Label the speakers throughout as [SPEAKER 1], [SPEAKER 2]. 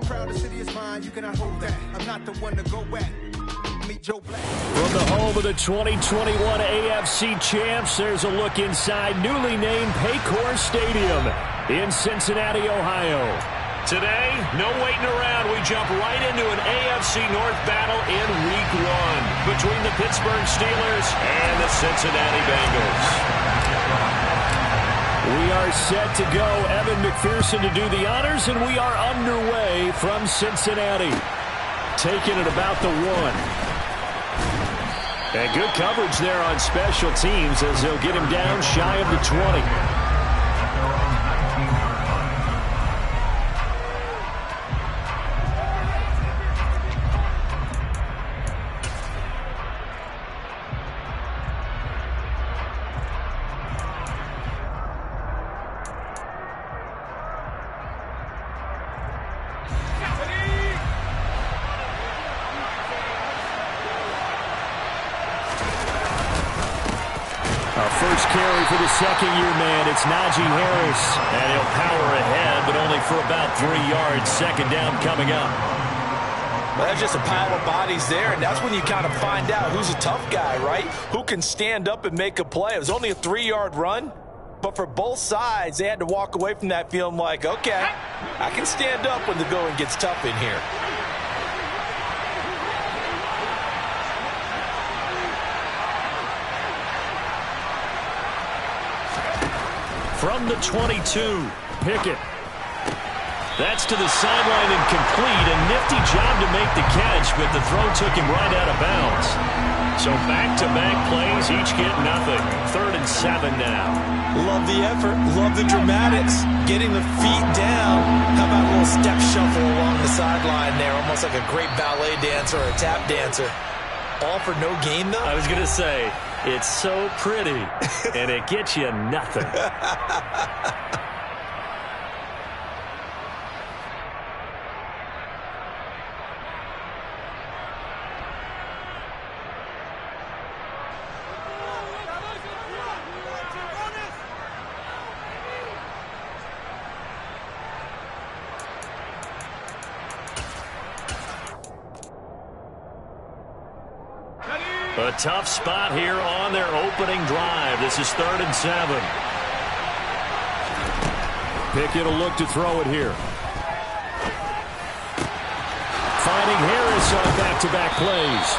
[SPEAKER 1] proud the city is mine, you cannot hold that. I'm not the one to go at. Meet Joe Black.
[SPEAKER 2] From the home of the 2021 AFC champs, there's a look inside newly named Paycor Stadium in Cincinnati, Ohio. Today, no waiting around. We jump right into an AFC North battle in Week 1 between the Pittsburgh Steelers and the Cincinnati Bengals. We are set to go. Evan McPherson to do the honors, and we are underway from Cincinnati. Taking it about the 1. And good coverage there on special teams as they'll get him down shy of the 20. First carry for the second-year man. It's Najee Harris. And he'll power ahead, but only for about 3 yards. Second down coming up.
[SPEAKER 3] Well, that's just a pile of bodies there, and that's when you kind of find out who's a tough guy, right? Who can stand up and make a play. It was only a 3-yard run, but for both sides, they had to walk away from that feeling like, okay, I can stand up when the going gets tough in here.
[SPEAKER 2] From the 22, Pickett. That's to the sideline and complete. A nifty job to make the catch, but the throw took him right out of bounds. So back-to-back plays, each get nothing. 3rd and 7 now.
[SPEAKER 3] Love the effort. Love the dramatics. Getting the feet down. How about a little step shuffle along the sideline there? Almost like a great ballet dancer or a tap dancer. All for no gain, though?
[SPEAKER 2] I was going to say, it's so pretty, and it gets you nothing. A tough spot here on their opening drive. This is 3rd and 7. Pickett will look to throw it here. Finding Harris on back-to-back plays.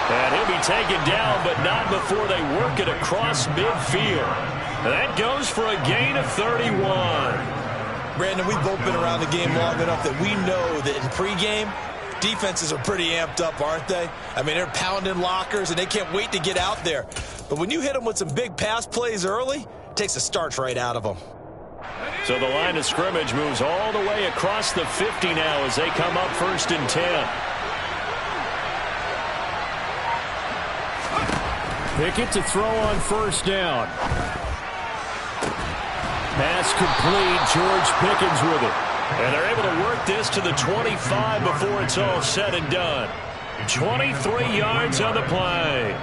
[SPEAKER 2] And he'll be taken down, but not before they work it across midfield. That goes for a gain of 31.
[SPEAKER 3] Brandon, we've both been around the game long enough that we know that in pregame, defenses are pretty amped up, aren't they? I mean, they're pounding lockers, and they can't wait to get out there. But when you hit them with some big pass plays early, it takes the starch right out of them.
[SPEAKER 2] So the line of scrimmage moves all the way across the 50 now as they come up 1st and 10. Pickett to throw on 1st down. Pass complete. George Pickens with it. And they're able to work this to the 25 before it's all said and done. 23 yards on the play.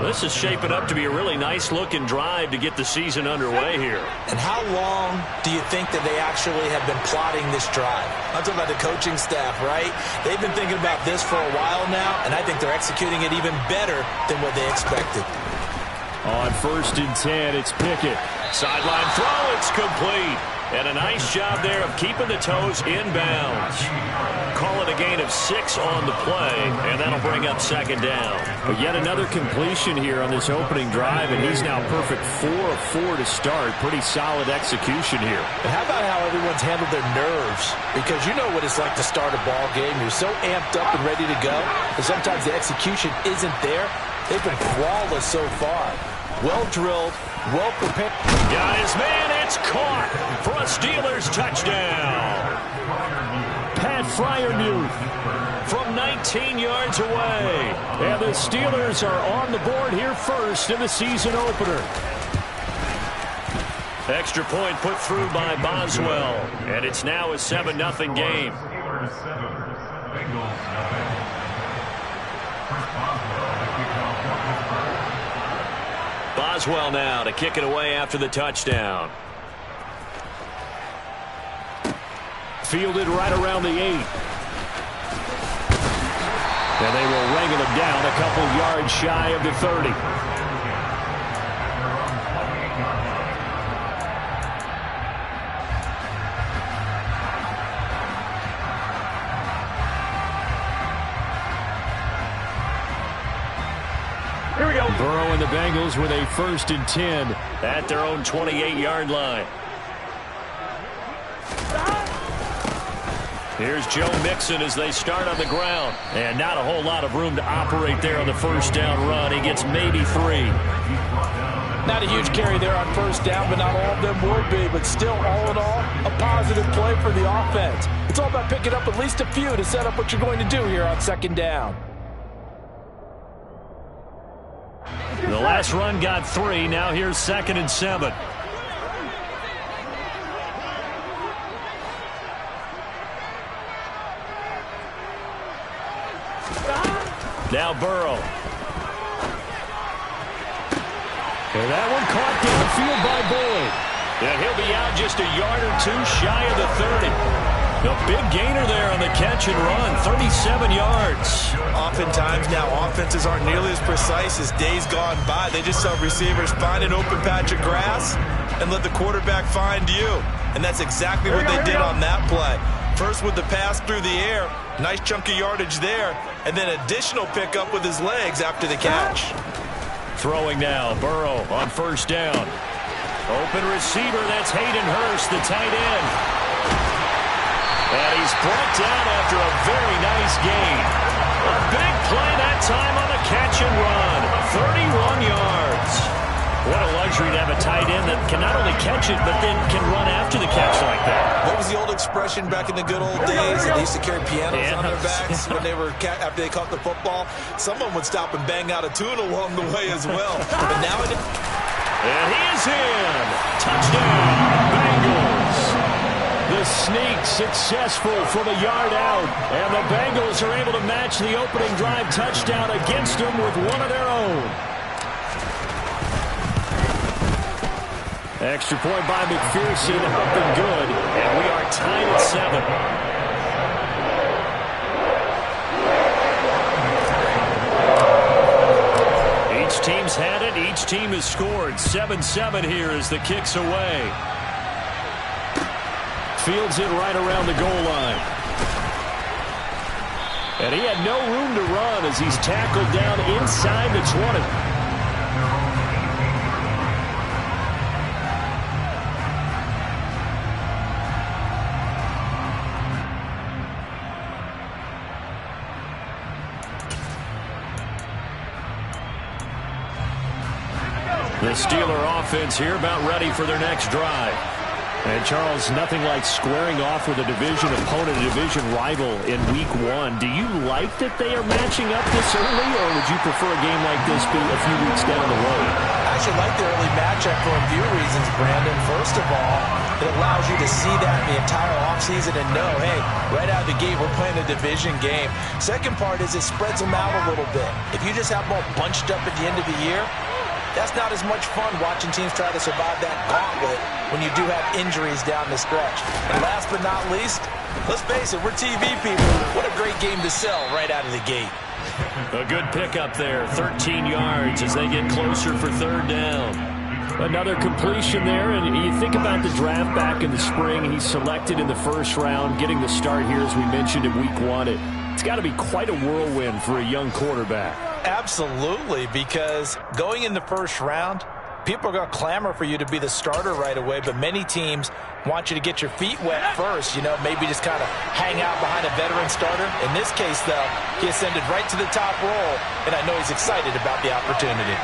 [SPEAKER 2] This is shaping up to be a really nice-looking drive to get the season underway here.
[SPEAKER 3] And how long do you think that they actually have been plotting this drive? I'm talking about the coaching staff, right? They've been thinking about this for a while now, and I think they're executing it even better than what they expected.
[SPEAKER 2] On 1st and 10, it's Pickett. Sideline throw, it's complete. And a nice job there of keeping the toes inbounds. Call it a gain of 6 on the play, and that'll bring up 2nd down. But yet another completion here on this opening drive, and he's now perfect 4 of 4 to start. Pretty solid execution here.
[SPEAKER 3] And how about how everyone's handled their nerves? Because you know what it's like to start a ball game. You're so amped up and ready to go, and sometimes the execution isn't there. They've been flawless so far. Well drilled, well prepared.
[SPEAKER 2] Got his man, it's caught for a Steelers touchdown. Pat Fryermuth from 19 yards away. And the Steelers are on the board here first in the season opener. Extra point put through by Boswell. And it's now a 7-0 game. Boswell now to kick it away after the touchdown. Fielded right around the 8. And they will wrangle him down a couple yards shy of the 30.
[SPEAKER 4] Here we go.
[SPEAKER 2] Burrow and the Bengals with a 1st and 10 at their own 28-yard line. Here's Joe Mixon as they start on the ground. And not a whole lot of room to operate there on the 1st down run. He gets maybe 3.
[SPEAKER 3] Not a huge carry there on 1st down, but not all of them would be. But still, all in all, a positive play for the offense. It's all about picking up at least a few to set up what you're going to do here on 2nd down.
[SPEAKER 2] The last run got 3. Now here's 2nd and 7. Now Burrow. And that one caught downfield by Boyd. And he'll be out just a yard or 2 shy of the 30. A big gainer there on the catch and run, 37 yards.
[SPEAKER 3] Oftentimes now offenses aren't nearly as precise as days gone by. They just have receivers find an open patch of grass and let the quarterback find you. And that's exactly what they did on that play. First with the pass through the air, nice chunk of yardage there, and then additional pickup with his legs after the catch.
[SPEAKER 2] Throwing now, Burrow on 1st down. Open receiver, that's Hayden Hurst, the tight end. And he's brought down after a very nice gain. A big play that time on the catch and run. 31 yards. What a luxury to have a tight end that can not only catch it, but then can run after the catch like that.
[SPEAKER 3] What was the old expression back in the good old days? They used to carry pianos on their backs when they were after they caught the football. Someone would stop and bang out a tune along the way as well. But now it...
[SPEAKER 2] And he is in. Touchdown, Bengals. The sneak successful from a yard out. And the Bengals are able to match the opening drive touchdown against them with one of their own. Extra point by McPherson, up and good. And we are tied at 7. Each team's had it. Each team has scored. 7-7 here as the kick's away. Fields it right around the goal line. And he had no room to run as he's tackled down inside the 20. The Steeler offense here about ready for their next drive. And, Charles, nothing like squaring off with a division opponent, a division rival in Week 1. Do you like that they are matching up this early, or would you prefer a game like this be a few weeks down the road?
[SPEAKER 3] I actually like the early matchup for a few reasons, Brandon. First of all, it allows you to see that the entire offseason and know, hey, right out of the gate, we're playing a division game. Second part is it spreads them out a little bit. If you just have them all bunched up at the end of the year, that's not as much fun watching teams try to survive that gauntlet when you do have injuries down the stretch. And last but not least, let's face it, we're TV people. What a great game to sell right out of the gate.
[SPEAKER 2] A good pickup there, 13 yards as they get closer for 3rd down. Another completion there, and you think about the draft back in the spring. He's selected in the 1st round, getting the start here, as we mentioned, in Week 1. It's got to be quite a whirlwind for a young quarterback.
[SPEAKER 3] Absolutely, because going in the 1st round, people are going to clamor for you to be the starter right away, but many teams want you to get your feet wet first, you know, maybe just kind of hang out behind a veteran starter. In this case, though, he ascended right to the top role, and I know he's excited about the opportunity.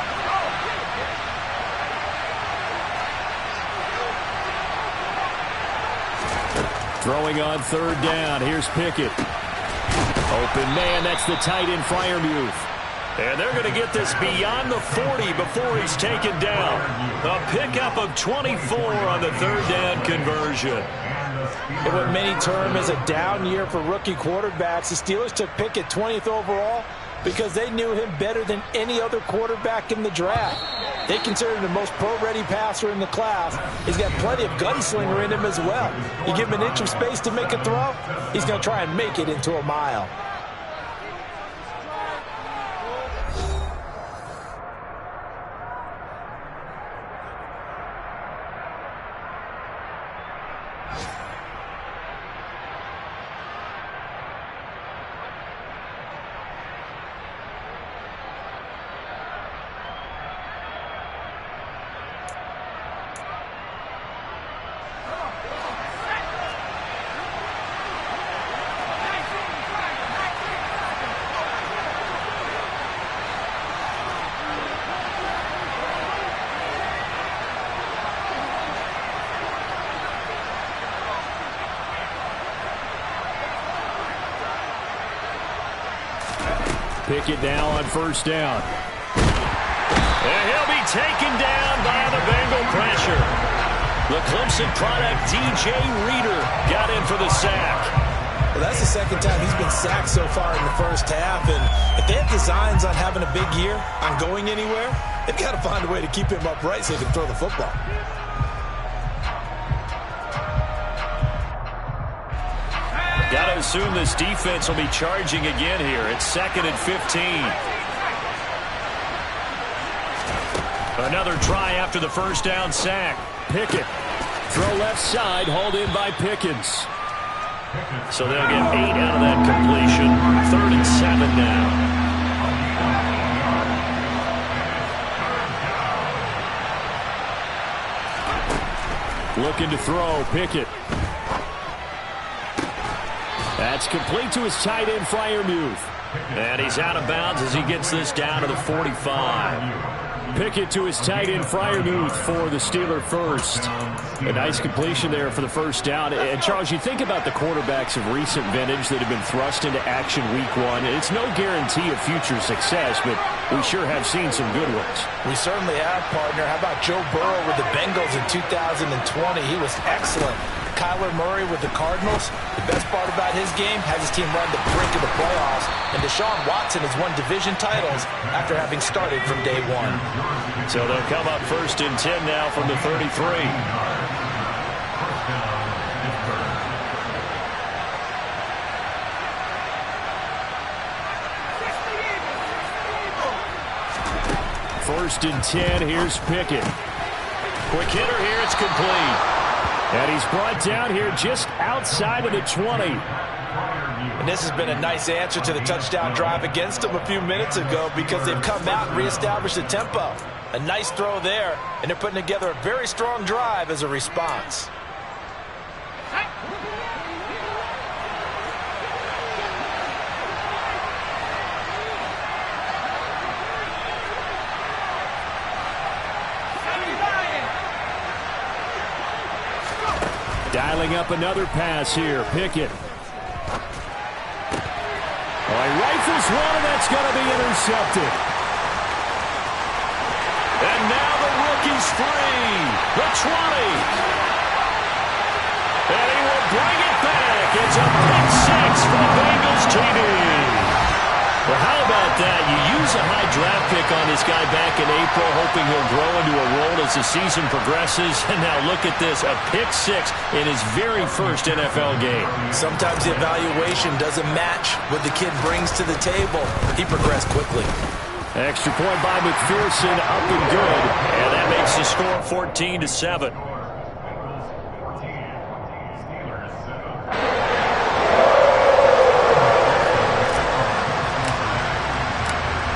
[SPEAKER 2] Throwing on 3rd down, here's Pickett. Open man, that's the tight end Freiermuth. And they're going to get this beyond the 40 before he's taken down. A pickup of 24 on the 3rd down conversion.
[SPEAKER 3] And what many term as a down year for rookie quarterbacks, the Steelers took Pickett 20th overall. because they knew him better than any other quarterback in the draft. They considered him the most pro-ready passer in the class. He's got plenty of gunslinger in him as well. You give him an inch of space to make a throw, he's going to try and make it into a mile.
[SPEAKER 2] Pickett now on first down. And he'll be taken down by the Bengal pressure. The Clemson product, DJ Reader, got in for the sack.
[SPEAKER 3] Well, that's the second time he's been sacked so far in the first half. And if they have designs on having a big year, on going anywhere, they've got to find a way to keep him upright so he can throw the football.
[SPEAKER 2] Got to assume this defense will be charging again here. It's 2nd and 15. Another try after the first down sack. Pickett. Throw left side, hauled in by Pickens. So they'll get 8 out of that completion. 3rd and 7 now. Looking to throw, Pickett. That's complete to his tight end, Freiermuth. And he's out of bounds as he gets this down to the 45. Pickett to his tight end, Freiermuth, for the Steeler first. A nice completion there for the first down. And, Charles, you think about the quarterbacks of recent vintage that have been thrust into action week 1. It's no guarantee of future success, but we sure have seen some good ones.
[SPEAKER 3] We certainly have, partner. How about Joe Burrow with the Bengals in 2020? He was excellent. Kyler Murray with the Cardinals. The best part about his game has his team run the brink of the playoffs. And Deshaun Watson has won division titles after having started from day 1.
[SPEAKER 2] So they'll come up 1st and 10 now from the 33. First and 10, here's Pickett. Quick hitter here, it's complete. And he's brought down here just outside of the 20.
[SPEAKER 3] And this has been a nice answer to the touchdown drive against them a few minutes ago because they've come out and reestablished the tempo. A nice throw there, and they're putting together a very strong drive as a response.
[SPEAKER 2] Dialing up another pass here. Pickett. Oh, he rifles one, and that's going to be intercepted. And now the rookie's free. The 20. And he will bring it back. It's a pick 6 for the Bengals TD. Well, how about that? You use a high draft pick on this guy back in April, hoping he'll grow into a role as the season progresses. And now look at this, a pick 6 in his very first NFL game.
[SPEAKER 3] Sometimes the evaluation doesn't match what the kid brings to the table. He progressed quickly.
[SPEAKER 2] Extra point by McPherson, up and good. And that makes the score 14-7.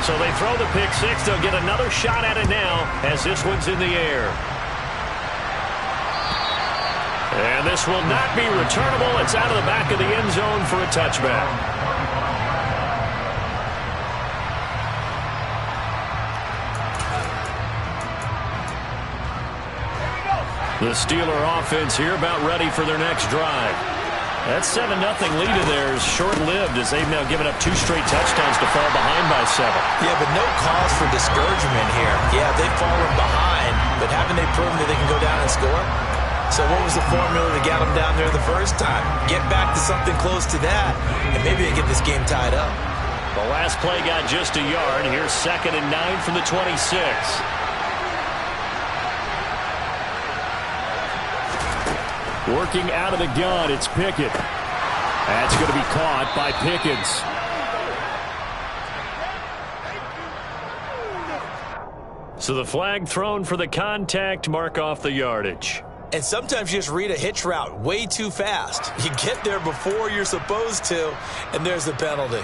[SPEAKER 2] So they throw the pick 6. They'll get another shot at it now as this one's in the air. And this will not be returnable. It's out of the back of the end zone for a touchback. The Steeler offense here about ready for their next drive. That 7-0 lead of theirs short-lived as they've now given up 2 straight touchdowns to fall behind by 7.
[SPEAKER 3] Yeah, but no cause for discouragement here. Yeah, they've fallen behind, but haven't they proven that they can go down and score? So what was the formula that got them down there the first time? Get back to something close to that, and maybe they get this game tied up.
[SPEAKER 2] The last play got just a yard. Here's 2nd and 9 from the 26. Working out of the gun, it's Pickett. That's going to be caught by Pickens. So the flag thrown for the contact, mark off the yardage.
[SPEAKER 3] And sometimes you just read a hitch route way too fast. You get there before you're supposed to, and there's the penalty.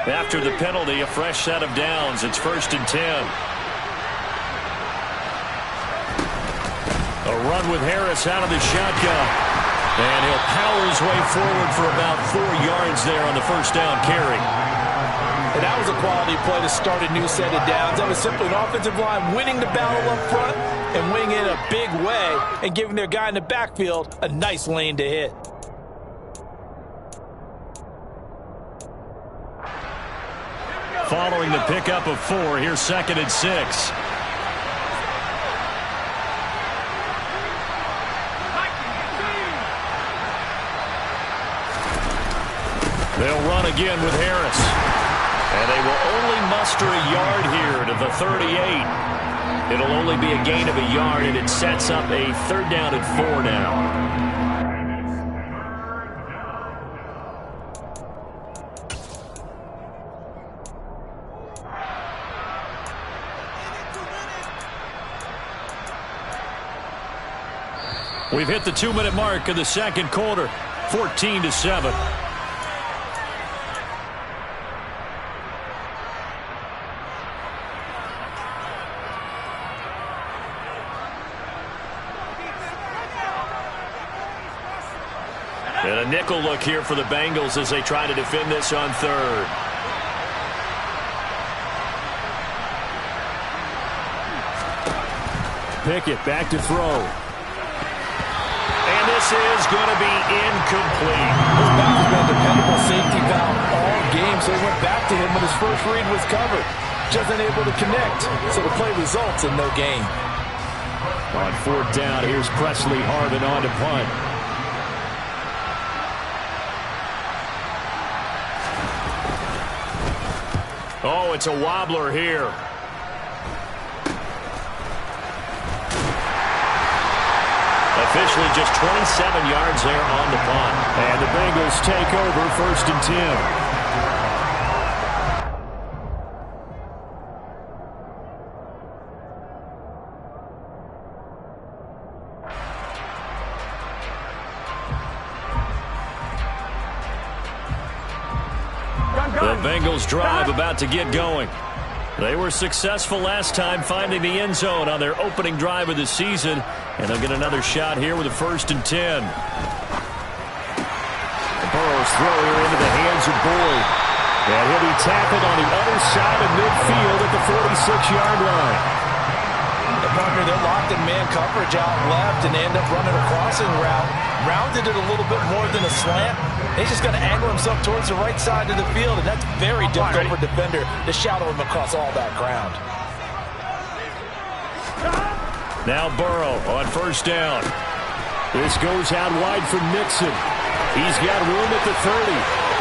[SPEAKER 2] After the penalty, a fresh set of downs. It's 1st and 10. A run with Harris out of the shotgun. And he'll power his way forward for about 4 yards there on the first down carry.
[SPEAKER 3] And that was a quality play to start a new set of downs. That was simply an offensive line winning the battle up front and winning it in a big way and giving their guy in the backfield a nice lane to hit.
[SPEAKER 2] Following the pickup of 4, here's 2nd and 6. They'll run again with Harris. And they will only muster a yard here to the 38. It'll only be a gain of a yard, and it sets up a 3rd down and 4 now. We've hit the 2-minute mark of the 2nd quarter, 14-7. And a nickel look here for the Bengals as they try to defend this on 3rd. Pickett back to throw. And this is going to be incomplete.
[SPEAKER 3] This back has been a dependable safety valve all game, so he went back to him when his first read was covered. Just unable to connect, so the play results in no gain.
[SPEAKER 2] On 4th down, here's Presley Harvin on to punt. Oh, it's a wobbler here. Officially just 27 yards there on the punt. And the Bengals take over 1st and 10. The Bengals drive about to get going. They were successful last time finding the end zone on their opening drive of the season, and they'll get another shot here with a 1st and 10. Burrow's throw here into the hands of Boyd. And he'll be tackled on the other side of midfield at the 46-yard line.
[SPEAKER 3] The partner, they're locked in man coverage out left, and they end up running a crossing route. Rounded it a little bit more than a slant. He's just going to angle himself towards the right side of the field, and that's very difficult for a defender to shadow him across all that ground.
[SPEAKER 2] Now Burrow on 1st down. This goes out wide for Mixon. He's got room at the 30.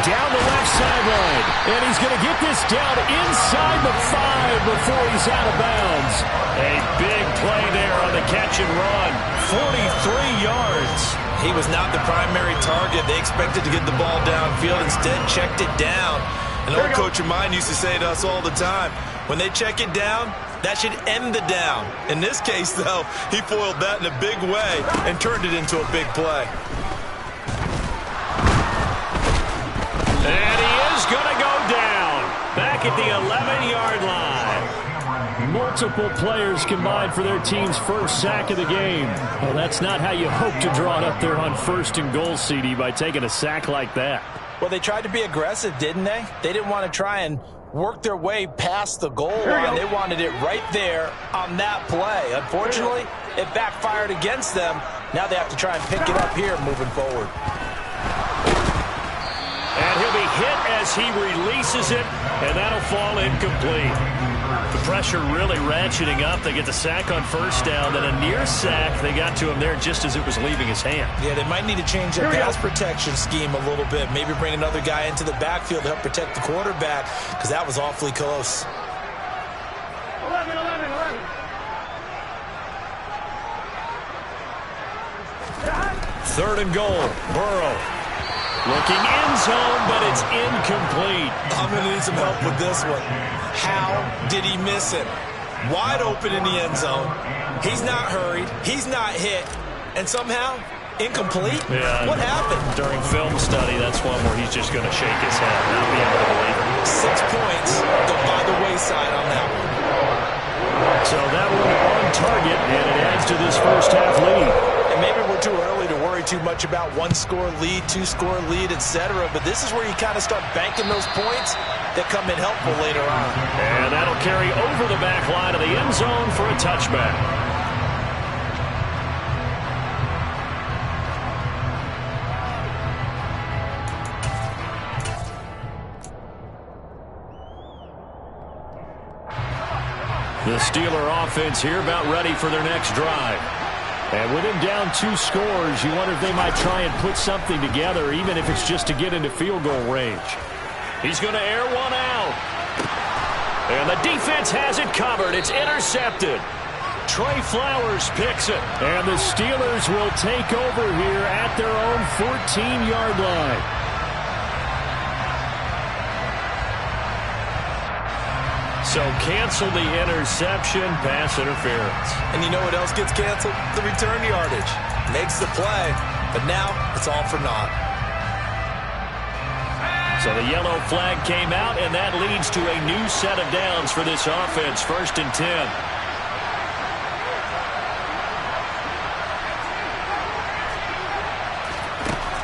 [SPEAKER 2] Down the left sideline. And he's going to get this down inside the 5 before he's out of bounds. A big play there on the catch and run. 43 yards.
[SPEAKER 3] He was not the primary target. They expected to get the ball downfield. Instead, checked it down. An old coach of mine used to say to us all the time, when they check it down, that should end the down. In this case, though, he foiled that in a big way and turned it into a big play.
[SPEAKER 2] And he is going to go down. Back at the 11-yard line. Multiple players combined for their team's first sack of the game. Well, that's not how you hope to draw it up there on 1st and goal, CD, by taking a sack like that.
[SPEAKER 3] Well, they tried to be aggressive, didn't they? They didn't want to try and work their way past the goal line. They wanted it right there on that play. Unfortunately, it backfired against them. Now they have to try and pick it up here moving forward.
[SPEAKER 2] And he'll be hit as he releases it, and that'll fall incomplete. The pressure really ratcheting up. They get the sack on first down, then a near sack. They got to him there just as it was leaving his hand.
[SPEAKER 3] Yeah, they might need to change their pass protection scheme a little bit. Maybe bring another guy into the backfield to help protect the quarterback, because that was awfully close.
[SPEAKER 2] 3rd and goal. Burrow looking end zone, but it's incomplete.
[SPEAKER 3] I'm going to need some help with this one. How did he miss it? Wide open in the end zone. He's not hurried. He's not hit. And somehow, incomplete?
[SPEAKER 2] Yeah.
[SPEAKER 3] What happened?
[SPEAKER 2] During film study, that's one where he's just going to shake his head, not be able to believe it.
[SPEAKER 3] 6 points go by the wayside on that one.
[SPEAKER 2] So that one on target, and it adds to this first half lead.
[SPEAKER 3] And maybe we're too early to worry too much about 1-score lead, 2-score lead, etc. But this is where you kind of start banking those points that come in helpful later on.
[SPEAKER 2] And that'll carry over the back line of the end zone for a touchback. The Steeler offense here about ready for their next drive. And with him down 2 scores, you wonder if they might try and put something together, even if it's just to get into field goal range. He's going to air one out. And the defense has it covered. It's intercepted. Trey Flowers picks it. And the Steelers will take over here at their own 14-yard line. So cancel the interception, pass interference.
[SPEAKER 3] And you know what else gets canceled? The return yardage. Makes the play, but now it's all for naught.
[SPEAKER 2] So the yellow flag came out, and that leads to a new set of downs for this offense. 1st and 10.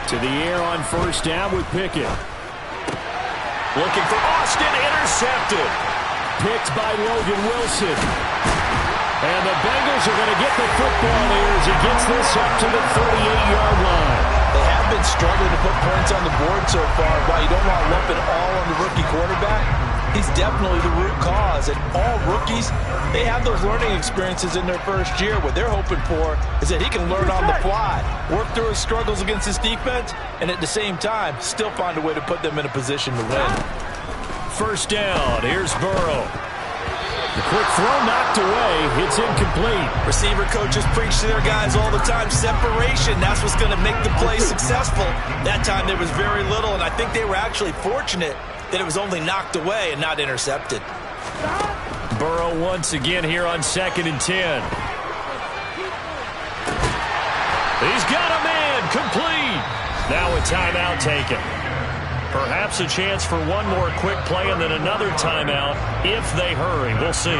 [SPEAKER 2] To the air on 1st down with Pickett. Looking for Austin, intercepted. Picked by Logan Wilson. And the Bengals are going to get the football here as he gets this up to the 38-yard line.
[SPEAKER 3] They have been struggling to put points on the board so far. While you don't want to lump it all on the rookie quarterback, he's definitely the root cause. And all rookies, they have those learning experiences in their first year. What they're hoping for is that he can learn on the fly, work through his struggles against his defense, and at the same time, still find a way to put them in a position to win.
[SPEAKER 2] 1st down. Here's Burrow. The quick throw knocked away. It's incomplete.
[SPEAKER 3] Receiver coaches preach to their guys all the time. Separation. That's what's going to make the play successful. That time there was very little, and I think they were actually fortunate that it was only knocked away and not intercepted.
[SPEAKER 2] Burrow once again here on 2nd and 10. He's got a man. Complete. Now a timeout taken. Perhaps a chance for one more quick play and then another timeout if they hurry. We'll see.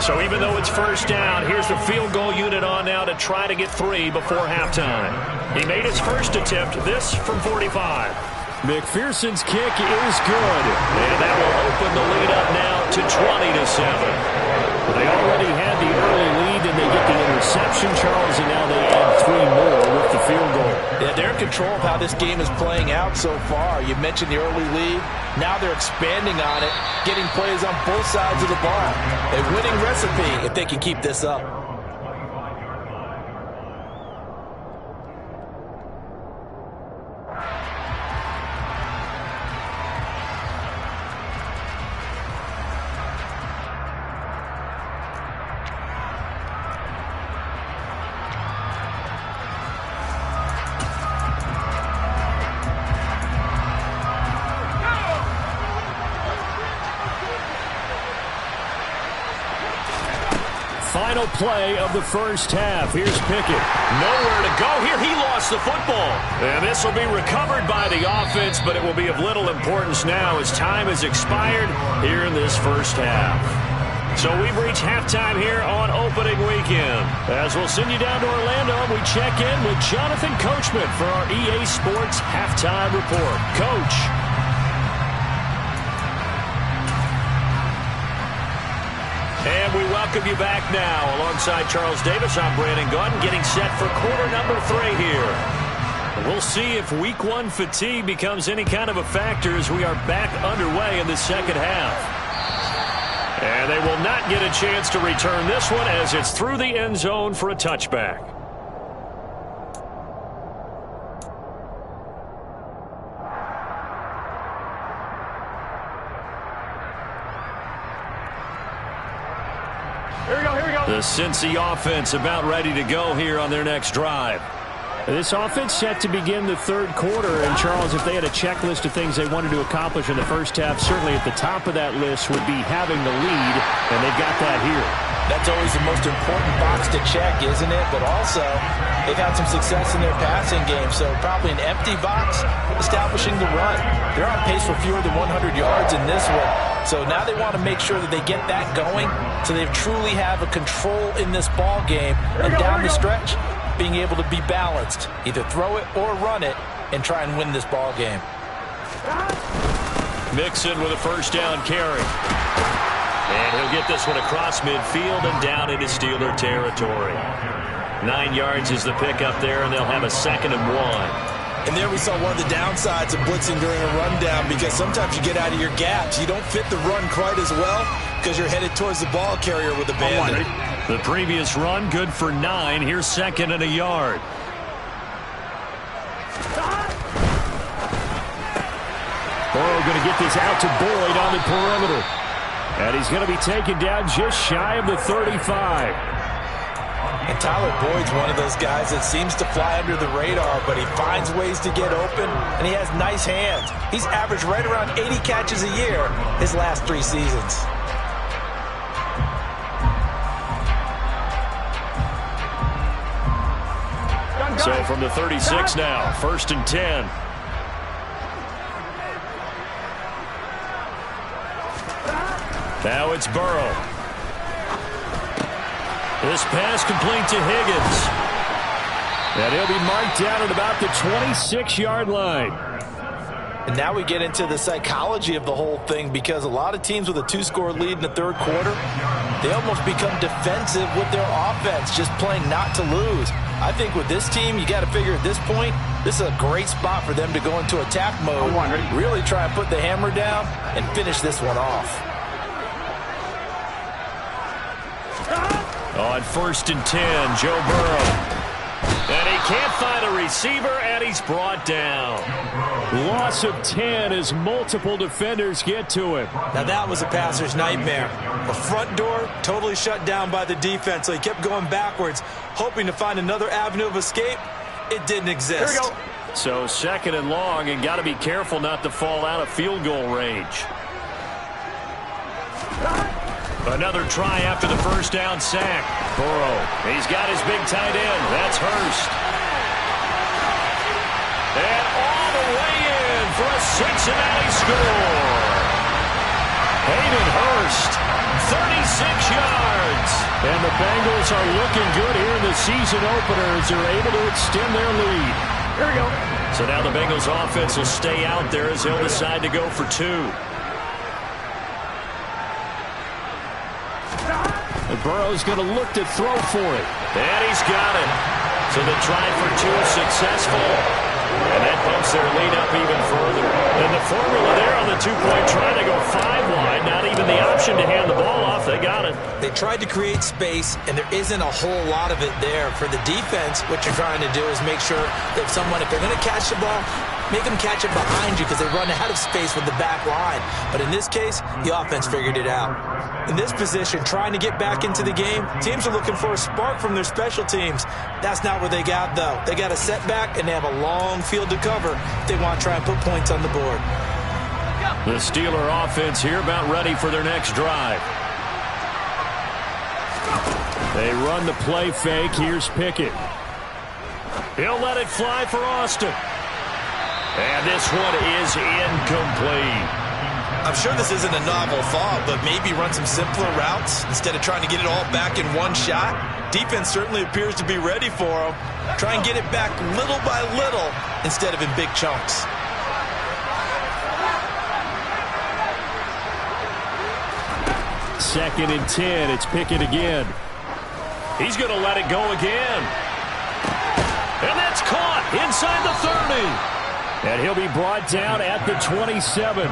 [SPEAKER 2] So even though it's 1st down, here's the field goal unit on now to try to get 3 before halftime. He made his first attempt, this from 45. McPherson's kick is good. And that will open the lead up now to 20-7. They already had the early lead, and they get the interception, Charles, and now they add 3 more with the field goal.
[SPEAKER 3] Yeah, they're in control of how this game is playing out so far. You mentioned the early lead. Now they're expanding on it, getting plays on both sides of the ball. A winning recipe if they can keep this up.
[SPEAKER 2] Final play of the first half. Here's Pickett. Nowhere to go here. He lost the football. And this will be recovered by the offense, but it will be of little importance now as time has expired here in this first half. So we've reached halftime here on opening weekend. As we'll send you down to Orlando, we check in with Jonathan Coachman for our EA Sports Halftime Report. Coach. And we welcome you back now. Alongside Charles Davis, I'm Brandon Gunn, getting set for quarter number 3 here. We'll see if week 1 fatigue becomes any kind of a factor as we are back underway in the second half. And they will not get a chance to return this one as it's through the end zone for a touchback.
[SPEAKER 4] Here we go.
[SPEAKER 2] The Cincy offense about ready to go here on their next drive.
[SPEAKER 4] This offense set to begin the third quarter. And, Charles, if they had a checklist of things they wanted to accomplish in the first half, certainly at the top of that list would be having the lead, and they've got that here.
[SPEAKER 3] That's always the most important box to check, isn't it? But also, they've had some success in their passing game, so probably an empty box establishing the run. They're on pace for fewer than 100 yards in this one. So now they want to make sure that they get that going so they truly have a control in this ball game. And down the stretch, being able to be balanced, either throw it or run it, and try and win this ball game.
[SPEAKER 2] Mixon with a first down carry. And he'll get this one across midfield and down into Steeler territory. 9 yards is the pickup there, and they'll have a 2nd and 1.
[SPEAKER 3] And there we saw one of the downsides of blitzing during a rundown, because sometimes you get out of your gaps. You don't fit the run quite as well because you're headed towards the ball carrier with a bandit.
[SPEAKER 2] The previous run, good for 9. Here's 2nd and a yard.
[SPEAKER 4] Burrow going to get this out to Boyd on the perimeter. And he's going to be taken down just shy of the 35.
[SPEAKER 3] And Tyler Boyd's one of those guys that seems to fly under the radar, but he finds ways to get open, and he has nice hands. He's averaged right around 80 catches a year his last 3 seasons.
[SPEAKER 2] So from the 36 now, 1st and 10. Now it's Burrow. This pass complete to Higgins.
[SPEAKER 4] And he'll be marked down at about the 26-yard line.
[SPEAKER 3] And now we get into the psychology of the whole thing, because a lot of teams with a 2-score lead in the third quarter, they almost become defensive with their offense, just playing not to lose. I think with this team, you got to figure at this point, this is a great spot for them to go into attack mode, really try and put the hammer down and finish this one off.
[SPEAKER 2] On 1st and 10, Joe Burrow. And he can't find a receiver, and he's brought down.
[SPEAKER 4] Loss of 10 as multiple defenders get to him.
[SPEAKER 5] Now that was a passer's nightmare. The front door totally shut down by the defense, so he kept going backwards, hoping to find another avenue of escape. It didn't exist.
[SPEAKER 4] Here we go.
[SPEAKER 2] So 2nd and long, and got to be careful not to fall out of field goal range. Another try after the first down sack. Burrow, he's got his big tight end. That's Hurst. And all the way in for a Cincinnati score. Hayden Hurst, 36 yards.
[SPEAKER 4] And the Bengals are looking good here in the season opener as they're able to extend their lead. Here we go.
[SPEAKER 2] So now the Bengals offense will stay out there as they'll decide to go for 2.
[SPEAKER 4] And Burrow's going to look to throw for it.
[SPEAKER 2] And he's got it. So the try for 2 is successful. And that bumps their lead up even further. And the formula there on the 2-point try to go 5 wide. Not even the option to hand the ball off. They got it.
[SPEAKER 5] They tried to create space, and there isn't a whole lot of it there. For the defense, what you're trying to do is make sure that if they're going to catch the ball, make them catch it behind you, because they run out of space with the back line. But in this case, the offense figured it out. In this position, trying to get back into the game, teams are looking for a spark from their special teams. That's not what they got, though. They got a setback, and they have a long field to cover if they want to try and put points on the board.
[SPEAKER 2] The Steeler offense here about ready for their next drive.
[SPEAKER 4] They run the play fake. Here's Pickett.
[SPEAKER 2] He'll let it fly for Austin. And this one is incomplete.
[SPEAKER 3] I'm sure this isn't a novel thought, but maybe run some simpler routes instead of trying to get it all back in one shot. Defense certainly appears to be ready for them. Try and get it back little by little instead of in big chunks.
[SPEAKER 4] Second and 10. It's Pickett again.
[SPEAKER 2] He's going to let it go again. And that's caught inside the 30.
[SPEAKER 4] And he'll be brought down at the 27.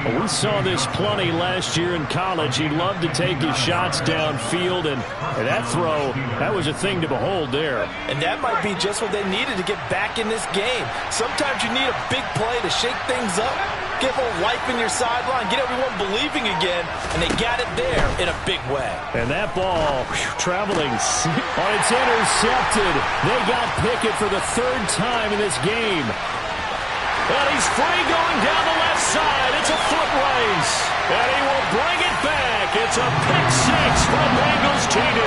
[SPEAKER 4] Well, we saw this plenty last year in college. He loved to take his shots downfield, and that throw, that was a thing to behold there.
[SPEAKER 3] And that might be just what they needed to get back in this game. Sometimes you need a big play to shake things up, get a little life in your sideline, get everyone believing again, and they got it there in a big way.
[SPEAKER 4] And that ball traveling, it's intercepted. They got Pickett for the third time in this game. And he's free going down the left side. It's a foot race. And he will bring it back. It's a pick six from Bengals TD.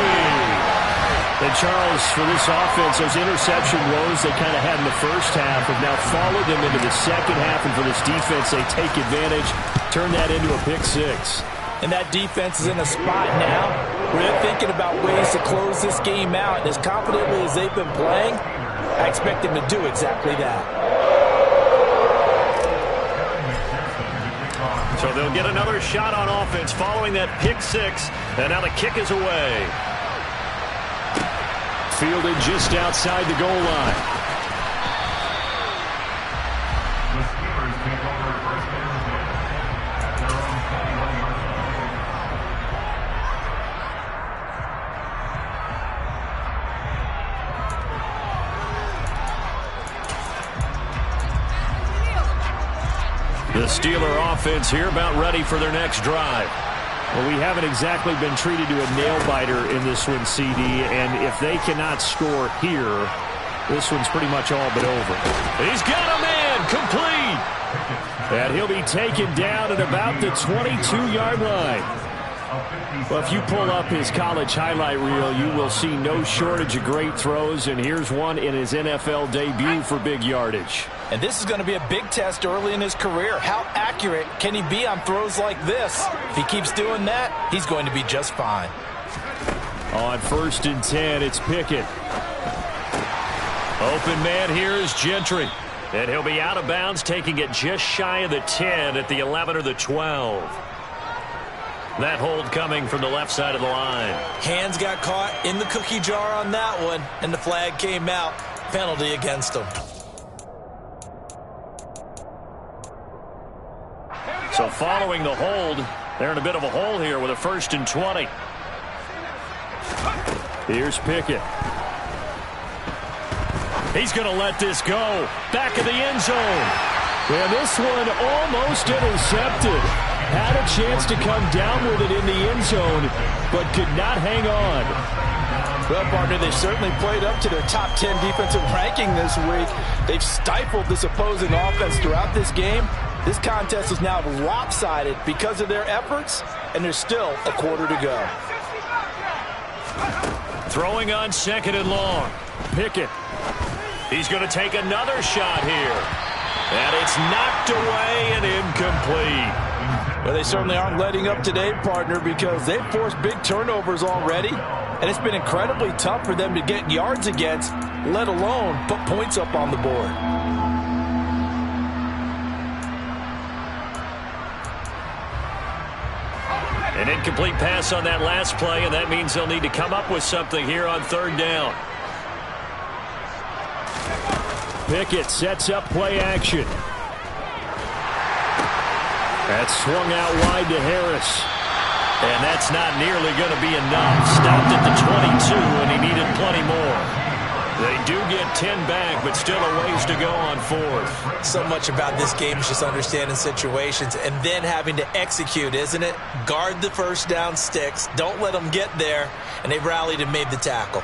[SPEAKER 4] And Charles, for this offense, those interception woes they kind of had in the first half have now followed them into the second half. And for this defense, they take advantage, turn that into a pick six.
[SPEAKER 5] And that defense is in a spot now where they're thinking about ways to close this game out. And as confidently as they've been playing, I expect them to do exactly that.
[SPEAKER 2] So they'll get another shot on offense following that pick six. And now the kick is away.
[SPEAKER 4] Fielded just outside the goal line.
[SPEAKER 2] The Steeler offense here about ready for their next drive.
[SPEAKER 4] Well, we haven't exactly been treated to a nail-biter in this one, CD, and if they cannot score here, this one's pretty much all but over.
[SPEAKER 2] He's got a man, complete.
[SPEAKER 4] And he'll be taken down at about the 22-yard line. Well, if you pull up his college highlight reel, you will see no shortage of great throws, and here's one in his NFL debut for big yardage.
[SPEAKER 5] And this is going to be a big test early in his career. How accurate can he be on throws like this? If he keeps doing that, he's going to be just fine.
[SPEAKER 4] On 1st and 10, it's Pickett.
[SPEAKER 2] Open man here is Gentry. And he'll be out of bounds, taking it just shy of the 10 at the 11 or the 12. That hold coming from the left side of the line.
[SPEAKER 5] Hands got caught in the cookie jar on that one, and the flag came out. Penalty against him.
[SPEAKER 2] So following the hold, they're in a bit of a hole here with a 1st and 20.
[SPEAKER 4] Here's Pickett.
[SPEAKER 2] He's going to let this go. Back of the end zone.
[SPEAKER 4] And this one almost intercepted. Had a chance to come down with it in the end zone, but could not hang on.
[SPEAKER 3] Well, partner, they certainly played up to their top 10 defensive ranking this week. They've stifled this opposing offense throughout this game. This contest is now lopsided because of their efforts, and there's still a quarter to go.
[SPEAKER 2] Throwing on 2nd and long.
[SPEAKER 4] Pickett.
[SPEAKER 2] He's going to take another shot here. And it's knocked away and incomplete.
[SPEAKER 3] Well, they certainly aren't letting up today, partner, because they've forced big turnovers already, and it's been incredibly tough for them to get yards against, let alone put points up on the board.
[SPEAKER 2] An incomplete pass on that last play, and that means they'll need to come up with something here on 3rd down.
[SPEAKER 4] Pickett sets up play action. That's swung out wide to Harris.
[SPEAKER 2] And that's not nearly going to be enough. Stopped at the 22, and he needed plenty more. They do get 10 back, but still a ways to go on 4th.
[SPEAKER 5] So much about this game is just understanding situations and then having to execute, isn't it? Guard the 1st down sticks. Don't let them get there. And they've rallied and made the tackle.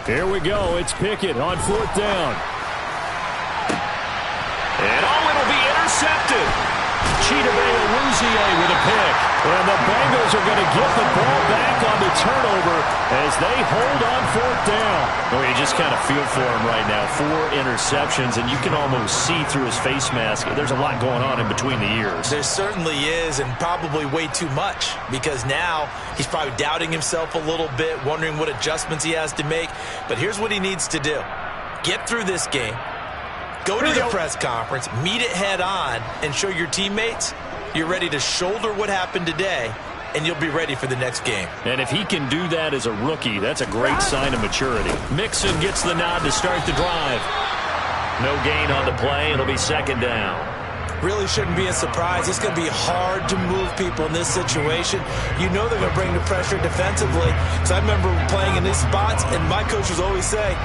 [SPEAKER 4] Here we go. It's Pickett on 4th down.
[SPEAKER 2] And it'll be intercepted. Chidobe Awuzie with a
[SPEAKER 4] pick. And the Bengals are going to get the ball back on the turnover as they hold on fourth down.
[SPEAKER 2] Well, you just kind of feel for him right now. 4 interceptions, and you can almost see through his face mask. There's a lot going on in between the ears.
[SPEAKER 5] There certainly is, and probably way too much, because now he's probably doubting himself a little bit, wondering what adjustments he has to make. But here's what he needs to do. Get through this game. Go to the press conference, meet it head on, and show your teammates you're ready to shoulder what happened today, and you'll be ready for the next game.
[SPEAKER 2] And if he can do that as a rookie, that's a great sign of maturity. Mixon gets the nod to start the drive. No gain on the play. It'll be second down.
[SPEAKER 5] Really shouldn't be a surprise. It's going to be hard to move people in this situation. You know they're going to bring the pressure defensively. Because I remember playing in these spots, and my coaches always say,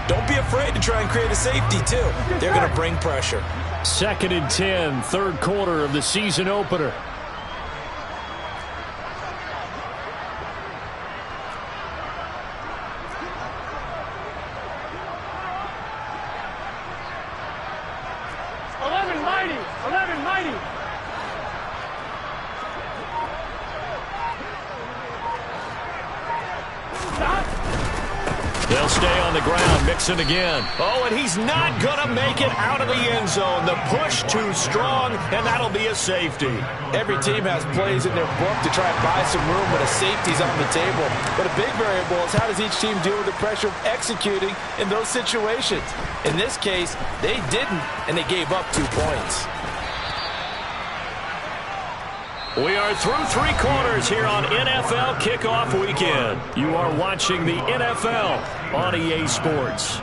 [SPEAKER 5] don't be afraid to try and create a safety, too. They're going to bring pressure.
[SPEAKER 4] 2nd and 10, third quarter of the season opener.
[SPEAKER 2] They'll stay on the ground. Mixon again. Oh, and he's not going to make it out of the end zone. The push too strong, and that'll be a safety.
[SPEAKER 3] Every team has plays in their book to try and buy some room when a safety's on the table. But a big variable is how does each team deal with the pressure of executing in those situations. In this case, they didn't, and they gave up 2 points.
[SPEAKER 2] We are through 3 quarters here on NFL Kickoff Weekend. You are watching the NFL on EA Sports.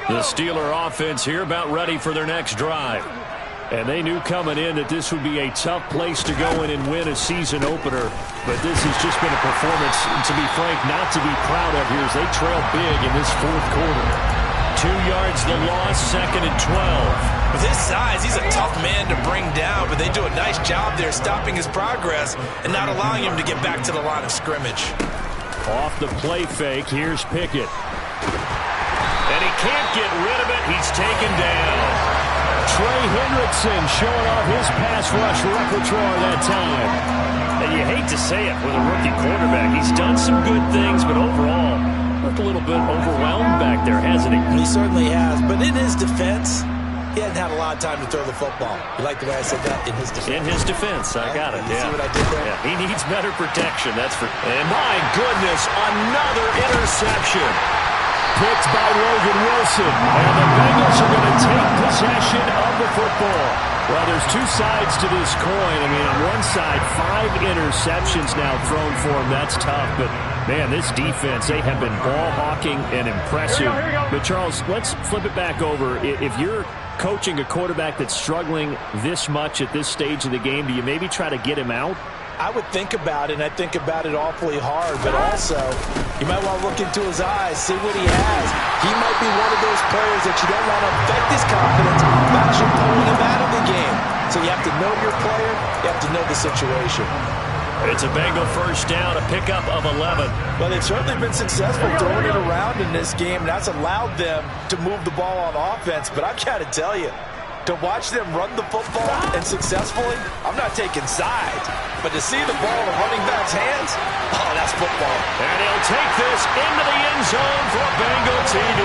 [SPEAKER 2] The Steeler offense here about ready for their next drive. And they knew coming in that this would be a tough place to go in and win a season opener. But this has just been a performance, to be frank, not to be proud of here as they trail big in this fourth quarter. 2 yards the loss, 2nd and 12.
[SPEAKER 5] With his size, he's a tough man to bring down, but they do a nice job there stopping his progress and not allowing him to get back to the line of scrimmage.
[SPEAKER 4] Off the play fake, here's Pickett.
[SPEAKER 2] And he can't get rid of it. He's taken down.
[SPEAKER 4] Trey Hendrickson showing off his pass rush repertoire that time.
[SPEAKER 2] And you hate to say it with a rookie quarterback. He's done some good things, but overall, looked a little bit overwhelmed back there, hasn't he?
[SPEAKER 5] He certainly has. But in his defense, he hasn't had a lot of time to throw the football. You like the way I said that? In his defense.
[SPEAKER 2] In his defense. I got it.
[SPEAKER 5] You see what I did there?
[SPEAKER 2] Yeah, he needs better protection. That's for. And my goodness, another interception.
[SPEAKER 4] Picked by Logan Wilson. And the Bengals are going to take possession of the football. Well, there's 2 sides to this coin. I mean, on one side, 5 interceptions now thrown for him. That's tough. But, man, this defense, they have been ball hawking and impressive. Here we go. But, Charles, let's flip it back over. If you're coaching a quarterback that's struggling this much at this stage of the game, do you maybe try to get him out?
[SPEAKER 3] I would think about it, and I think about it awfully hard, but also you might want to look into his eyes, see what he has. He might be one of those players that you don't want to affect his confidence by actually pulling him out of the game. So you have to know your player, you have to know the situation.
[SPEAKER 2] It's a Bengal first down, a pickup of 11.
[SPEAKER 3] Well, they've certainly been successful throwing it around in this game, and that's allowed them to move the ball on offense. But I've got to tell you, to watch them run the football and successfully, I'm not taking sides. But to see the ball in the running back's hands, oh, that's football.
[SPEAKER 2] And he'll take this into the end zone for a Bengal TD.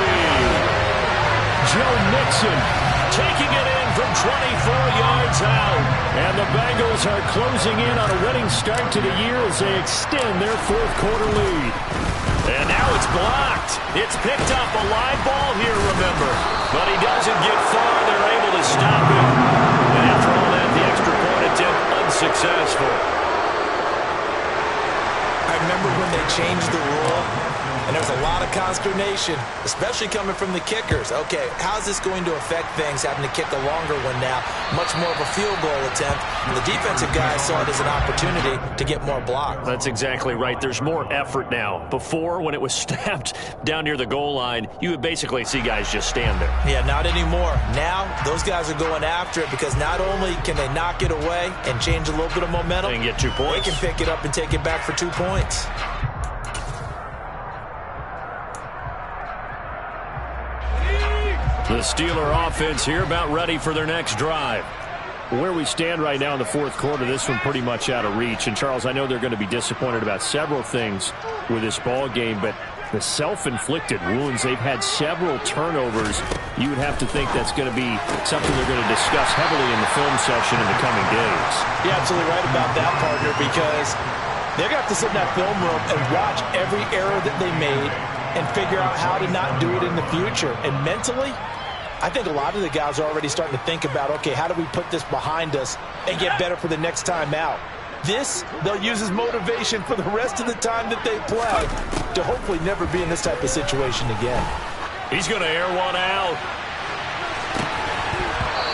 [SPEAKER 4] Joe Mixon
[SPEAKER 2] taking it in from 24 yards out.
[SPEAKER 4] And the Bengals are closing in on a winning start to the year as they extend their fourth quarter lead.
[SPEAKER 2] And now it's blocked. It's picked up a live ball here, remember. But he doesn't get far. They're able to stop him. And after all that, the extra point attempt unsuccessful.
[SPEAKER 5] I remember when they changed the rule And there's a lot of consternation, especially coming from the kickers. Okay, how's this going to affect things, having to kick a longer one now? Much more of a field goal attempt. And the defensive guys saw it as an opportunity to get more blocks.
[SPEAKER 2] That's exactly right. There's more effort now. Before, when it was snapped down near the goal line, you would basically see guys just stand there.
[SPEAKER 5] Yeah, not anymore. Now, those guys are going after it because not only can they knock it away and change a little bit of momentum,
[SPEAKER 2] They can get 2 points.
[SPEAKER 5] they can pick it up and take it back for 2 points.
[SPEAKER 2] The Steeler offense here about ready for their next drive.
[SPEAKER 4] Where we stand right now in the fourth quarter, this one pretty much out of reach. And, Charles, I know they're going to be disappointed about several things with this ball game, but the self-inflicted wounds, they've had several turnovers. You would have to think that's going to be something they're going to discuss heavily in the film session in the coming days.
[SPEAKER 5] You're absolutely right about that, partner, because they're going to have to sit in that film room and watch every error that they made and figure out how to not do it in the future. And mentally, I think a lot of the guys are already starting to think about, okay, how do we put this behind us and get better for the next time out? This, they'll use as motivation for the rest of the time that they play to hopefully never be in this type of situation again.
[SPEAKER 2] He's going to air one out.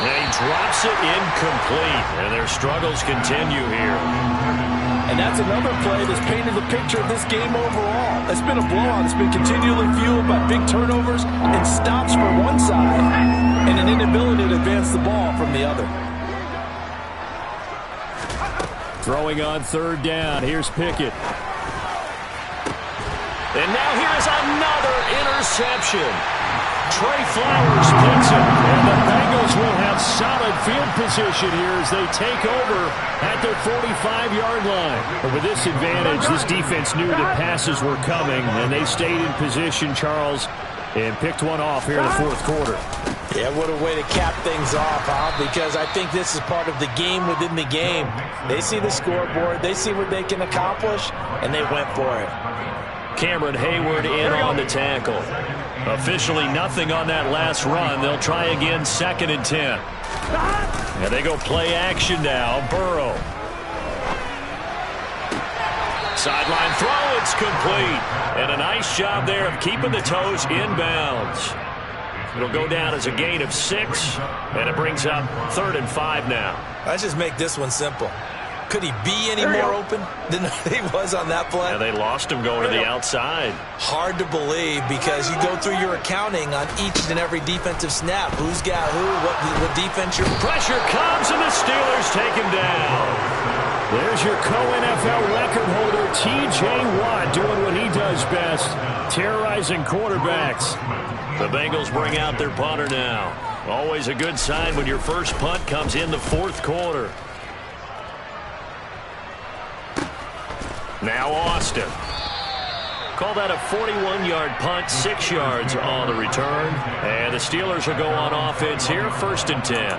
[SPEAKER 2] And he drops it incomplete. And their struggles continue here.
[SPEAKER 3] And that's another play that's painted the picture of this game overall. It's been a blowout. It's been continually fueled by big turnovers and stops for one side and an inability to advance the ball from the other.
[SPEAKER 4] Throwing on third down. Here's Pickett.
[SPEAKER 2] And now here's another interception. Trey Flowers picks it.
[SPEAKER 4] And the Bengals will have solid field position here as they take over at their 45-yard line. But with this advantage, this defense knew that passes were coming, and they stayed in position, Charles, and picked one off here in the fourth quarter.
[SPEAKER 5] Yeah, what a way to cap things off, huh? Because I think this is part of the game within the game. They see the scoreboard, they see what they can accomplish, and they went for it.
[SPEAKER 2] Cameron Hayward in on the tackle. Officially nothing on that last run. They'll try again, 2nd and 10. And they go play action now. Burrow. Sideline throw, it's complete. And a nice job there of keeping the toes inbounds. It'll go down as a gain of 6, and it brings up 3rd and 5 now.
[SPEAKER 5] Let's just make this one simple. Could he be any more open than he was on that play?
[SPEAKER 2] Yeah, they lost him going to the outside.
[SPEAKER 5] Hard to believe because you go through your accounting on each and every defensive snap. Who's got who, what defense you're...
[SPEAKER 2] Pressure comes, and the Steelers take him down.
[SPEAKER 4] There's your co-NFL record holder, T.J. Watt, doing what he does best, terrorizing quarterbacks.
[SPEAKER 2] The Bengals bring out their punter now. Always a good sign when your first punt comes in the fourth quarter. Now Austin. Call that a 41-yard punt, 6 yards on the return. And the Steelers will go on offense here, 1st and 10.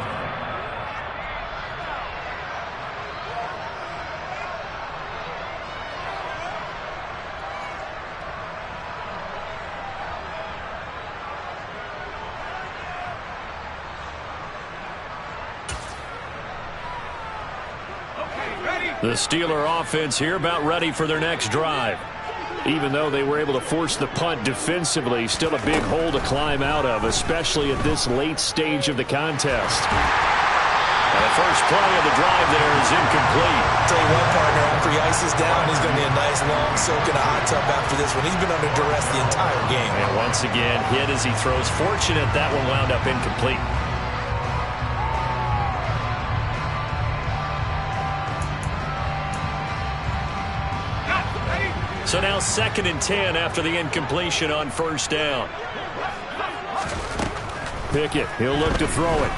[SPEAKER 2] The Steeler offense here about ready for their next drive.
[SPEAKER 4] Even though they were able to force the punt defensively, still a big hole to climb out of, especially at this late stage of the contest.
[SPEAKER 2] And the first play of the drive there is incomplete.
[SPEAKER 5] I'll tell you what, partner, after he ices down, he's going to need a nice long soak in a hot tub after this one. He's been under duress the entire game.
[SPEAKER 2] And once again, hit as he throws. Fortunate that one wound up incomplete. So now 2nd and 10 after the incompletion on 1st down.
[SPEAKER 4] Pickett, he'll look to throw it.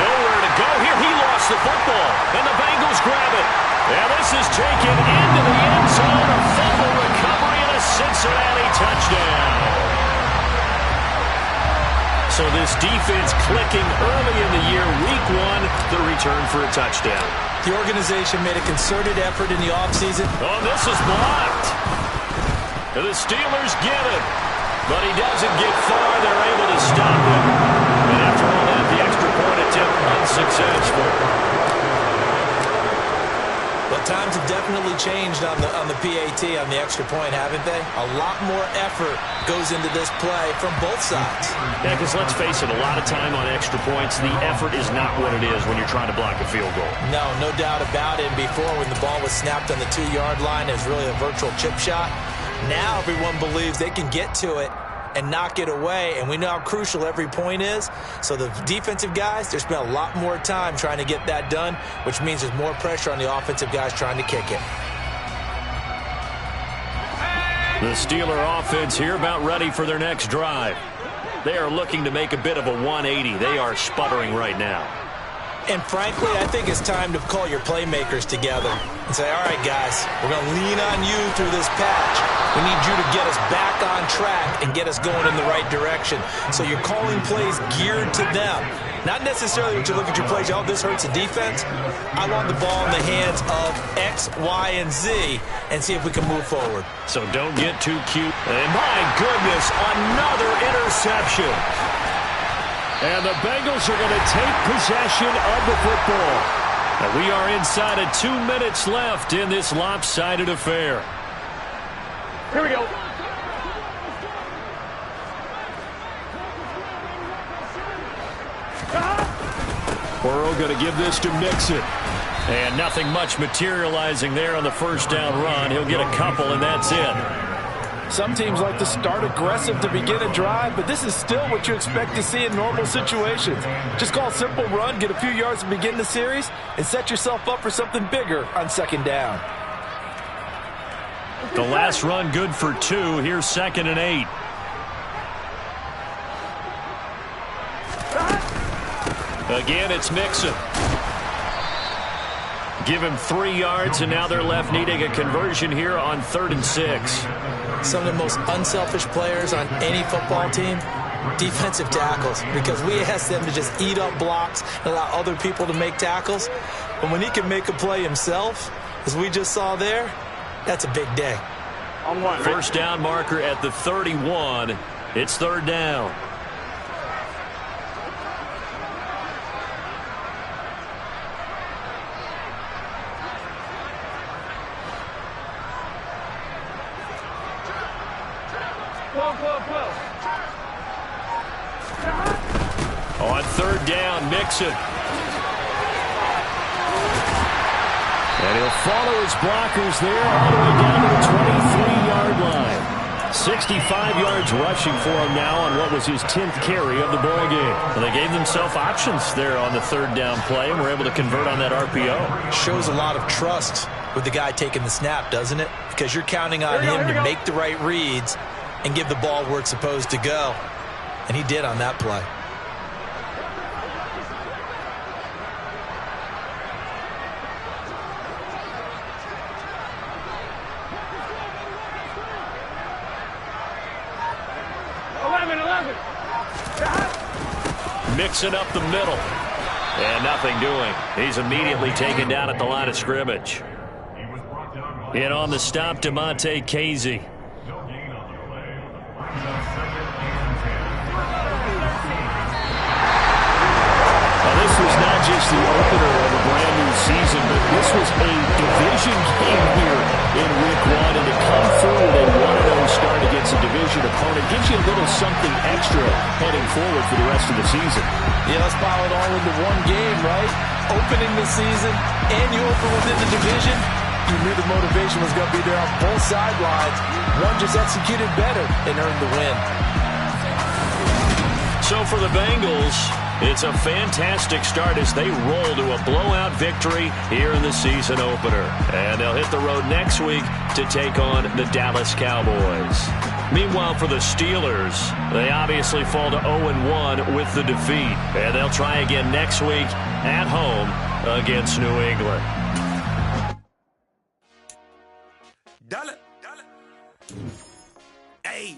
[SPEAKER 2] Nowhere to go here. He lost the football, and the Bengals grab it. And this is taken into the end zone. A fumble recovery and a Cincinnati touchdown. So this defense clicking early in the year, week 1, the return for a touchdown.
[SPEAKER 5] The organization made a concerted effort in the offseason.
[SPEAKER 2] Oh, this is blocked. And the Steelers get it. But he doesn't get far. They're able to stop him. And after all that, the extra point attempt unsuccessful.
[SPEAKER 5] Look times have definitely changed on the PAT, on the extra point, haven't they? A lot more effort goes into this play from both sides.
[SPEAKER 2] Yeah, because let's face it, a lot of time on extra points, the effort is not what it is when you're trying to block a field goal.
[SPEAKER 5] No doubt about it. And before, when the ball was snapped on the 2-yard line, it was really a virtual chip shot. Now everyone believes they can get to it and knock it away, and we know how crucial every point is. So the defensive guys, they spent a lot more time trying to get that done, which means there's more pressure on the offensive guys trying to kick it.
[SPEAKER 2] The Steeler offense here about ready for their next drive. They are looking to make a bit of a 180. They are sputtering right now.
[SPEAKER 5] And frankly, I think it's time to call your playmakers together and say, all right, guys, we're going to lean on you through this patch. We need you to get us back on track and get us going in the right direction. So you're calling plays geared to them. Not necessarily what you look at your plays, oh, this hurts the defense. I want the ball in the hands of X, Y, and Z and see if we can move forward.
[SPEAKER 2] So don't get too cute. And my goodness, another interception.
[SPEAKER 4] And the Bengals are going to take possession of the football.
[SPEAKER 2] And we are inside of 2 minutes left in this lopsided affair.
[SPEAKER 4] Here we go.
[SPEAKER 2] Burrow going to give this to Mixon. And nothing much materializing there on the first down run. He'll get a couple, and that's it.
[SPEAKER 3] Some teams like to start aggressive to begin a drive, but this is still what you expect to see in normal situations. Just call a simple run, get a few yards to begin the series, and set yourself up for something bigger on second down.
[SPEAKER 2] The last run good for 2. Here's 2nd and 8. Again, it's Mixon. Give him 3 yards, and now they're left needing a conversion here on 3rd and 6.
[SPEAKER 5] Some of the most unselfish players on any football team, defensive tackles, because we ask them to just eat up blocks and allow other people to make tackles. But when he can make a play himself, as we just saw there, that's a big day.
[SPEAKER 2] First down marker at the 31. It's 3rd down. On 3rd down, Mixon.
[SPEAKER 4] And he'll follow his blockers there all the way down to the 23-yard line. 65 yards rushing for him now on what was his 10th carry of the ball game.
[SPEAKER 2] Well, they gave themselves options there on the 3rd down play and were able to convert on that RPO.
[SPEAKER 5] Shows a lot of trust with the guy taking the snap, doesn't it? Because you're counting on him to make the right reads and give the ball where it's supposed to go. And he did on that play.
[SPEAKER 2] Mixing up the middle. And nothing doing. He's immediately taken down at the line of scrimmage. In on the stop, DeMonte Casey.
[SPEAKER 4] This was not just the opener of a brand new season, but this was a division game here in week 1. And to come through with a 1-0 start against a division opponent gives you a little something extra heading forward for the rest of the season.
[SPEAKER 3] Yeah, let's pile it all into one game, right? Opening the season, and you open within the division. You knew the motivation was going to be there on both sidelines. One just executed better and earned the win.
[SPEAKER 2] So for the Bengals, it's a fantastic start as they roll to a blowout victory here in the season opener. And they'll hit the road next week to take on the Dallas Cowboys. Meanwhile, for the Steelers, they obviously fall to 0-1 with the defeat. And they'll try again next week at home against New England.
[SPEAKER 6] Hey,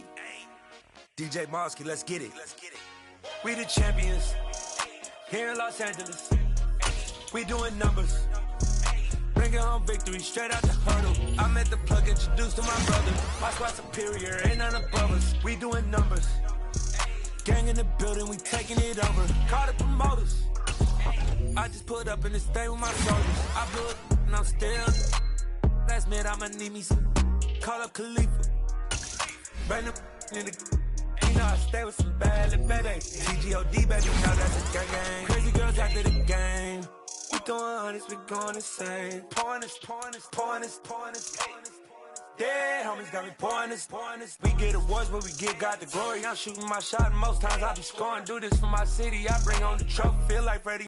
[SPEAKER 6] DJ Mosky, let's get it. We the champions here in Los Angeles. We doing numbers. Bringing home victory straight out the hurdle. I met the plug, introduced to my brother. My squad superior, ain't none above us. We doing numbers. Gang in the building, we taking it over. Call the promoters. I just put up in this thing with my soldiers. I blew it. and I'm still. Last minute, I'ma need me some. Call up Khalifa. Bring them in the. You know I stay with some bad little baby. TGOD, baby, you know that's a gang. Crazy girls after the game. We throwing hundreds, we going insane. Pointers. Dead homies got me pointers. We get awards, but we get God the glory. I'm shooting my shot, and most times I be scoring. Do this for my city, I bring on the trophy. Feel like Freddie.